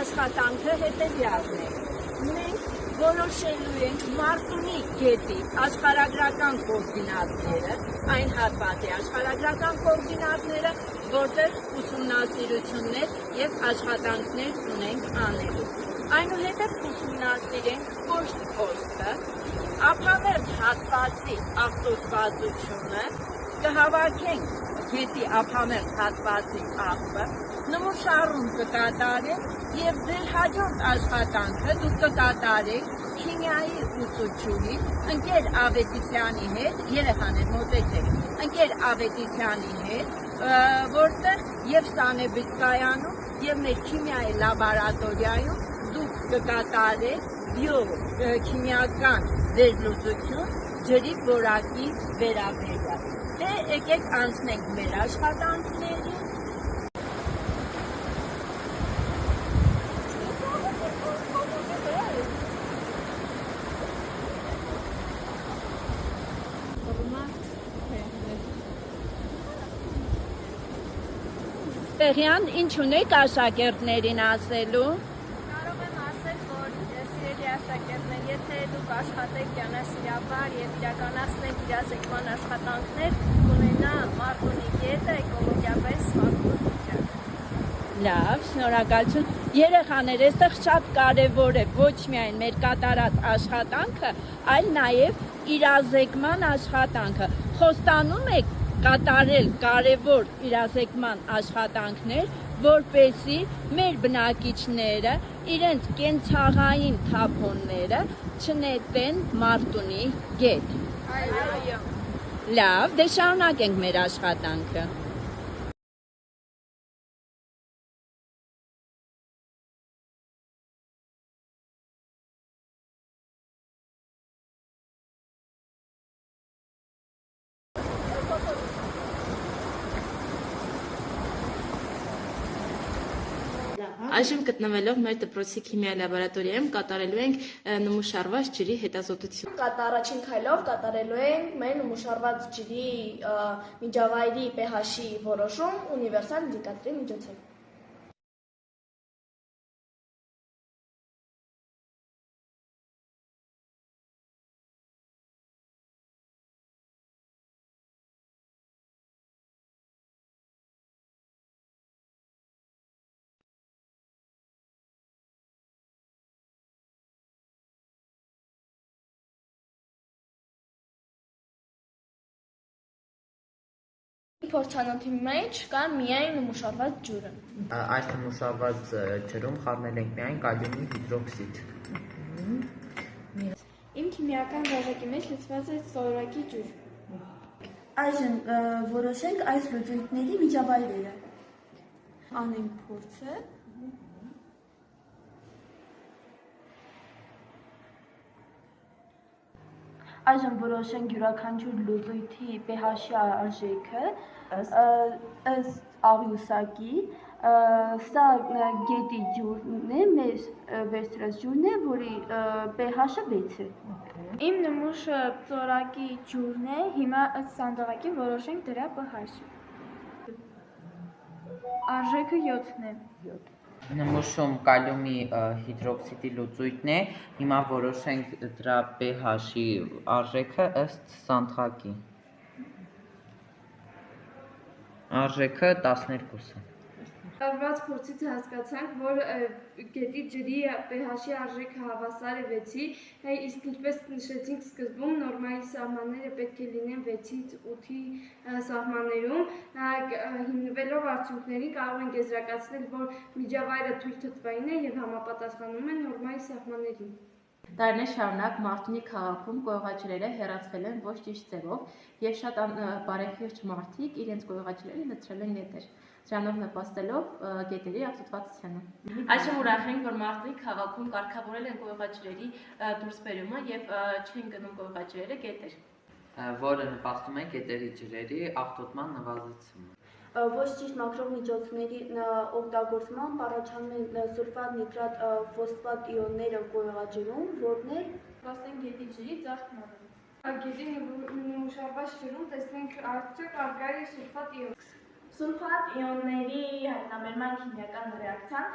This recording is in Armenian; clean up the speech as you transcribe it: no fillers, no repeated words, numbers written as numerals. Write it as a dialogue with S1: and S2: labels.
S1: աշխատանքը հետևյալն է։ Մենք որոշելու ենք Մարտունի գետի աշխարհագրական կոորդինատները, այն հատվածի աշխարհագրական կոորդինատները, որտեղ ուսումնասիրություններ եւ աշխատանքներ ունենք անելու։ Այնուհետև ուսումնասիրենք կոշտ փոստը, ափամերձ հատվածի աղտոտվածությունը, կհավաքենք գետի ափամերձ հատվածի աղբը, նմուշառում կկատարենք եւ ձեր հաջորդ աշխատանքը դուք կկատարեք քիմիայի ուսուցչուհի ընկեր Ավետիսյանի հետ, երեխաներ մոտեցեք, ընկեր Ավետիսյանի հետ, որտեղ եւ Սանեբիսկայանում եւ մեր քիմիայի լաբորատորիայում դուք կկատարեք բիոքիմիական վերլուծություն ջրի որակի վերաբերյալ։ Դե եկեք անցնենք մեր աշխատանքներին։ Տեղյան ինչ ունեք աշակերտներին ասելու։
S2: Կարող եմ ասել, որ սիրելի աշակերտներ, եթե դուք աշխատեք յանասիրաբար եւ իրականացնեք իրազեկման աշխատանքներ, կունենա Մարտունի գետը էկոլոգիապես սպառող վիճակ։
S1: Լավ, շնորհակալություն։ Երեխաներ, այստեղ շատ կարևոր է ոչ միայն մեր կատարած աշխատանքը, այլ նաև իրազեկման աշխատանքը։ Խոստանում եք կատարել կարևոր իրազեկման աշխատանքներ, որպեսզի մեր բնակիչները իրենց կենցաղային թափոնները չնետեն Մարտունի գետ։
S2: Այո։
S1: Լավ, դե շարունակենք մեր աշխատանքը։
S3: Այժմ գտնվելով մեր դպրոցի քիմիայի լաբորատորիայում կատարելու ենք նմուշառված ջրի հետազոտություն։
S4: Առաջին քայլով կատարելու ենք մեր նմուշառված ջրի միջավայրի pH-ի որոշում ունիվերսալ ինդիկատորի միջոցով։ Փորձանոթի մեջ կա միայն նմուշառված ջուրը։
S5: Այս նմուշառված ջրում խառնել ենք միայն կալիումի հիդրոքսիդ։
S6: Իմ քիմիական վարակի մեջ լցված է սովորակի ջուր։
S4: Այժմ որոշենք այս լուծույթների միջավայրերը։
S6: Անենք փորձը։
S4: Այժմ որոշենք յուրաքանչյուր լուծույթի pH-ի արժեքը ըստ աղյուսակի։ Սա գետի ջուրն է, մեր վերցրած ջուրն է, որի pH-ը 6 է։
S6: Իմ նմուշը ծորակի ջուրն է, հիմա ըստ սանդղակի որոշենք դրա pH-ը։ Արժեքը 7-ն է։
S5: Նմուշում կալիումի հիդրոքսիդի լուծույթն է, հիմա որոշենք դրա pH-ի արժեքը ըստ սանդղակի։ Արժեքը 12 է։
S6: Տարված փորձից հասկացանք, որ գետի ջրի pH-ի արժեքը հավասար է 6-ի, իսկ ինչպես նշեցինք սկզբում, նորմայի սահմանները պետք է լինեն 6-ից 8-ի սահմաններում։ Հիմնվելով արդյունքներին կարող ենք եզրակացնել, որ միջավայրը թույլթթվային է եւ համապատասխանում է նորմայի սահմաններին։
S3: Տարիներ շարունակ Մարտունի քաղաքում կոյուղաջրերը հեռացվել են ոչ ճիշտ ձևով եւ շատ բարեխիղճ մարդիկ իրենց կոյուղաջրերը լցրել են գետեր, դրանով նպաստելով գետերի աղտոտվածությանը։ Այժմ ուրախ ենք, որ Մարտունի քաղաքում կարգավորել են կոյուղաջրերի դուրսբերումը եւ չեն գնում կոյուղաջրերը գետեր,
S5: որը նպաստում է գետերի ջրերի աղտոտման նվազեցումը։
S4: Ոչ ճիշտ մաքրող օգտագործմամբ առաջանում են սուլֆատ, նիտրատ, ֆոսֆատ իոնները կոյուղաջրում, որներ
S6: Վաստեն գետի ջրի ձախ գետի նմուշառված ջրում տեսնենք արդյոք առկա է սուլֆատ իոն։
S4: Սուլֆատ իոնների հայտնաբերման քիմիական ռեակցիան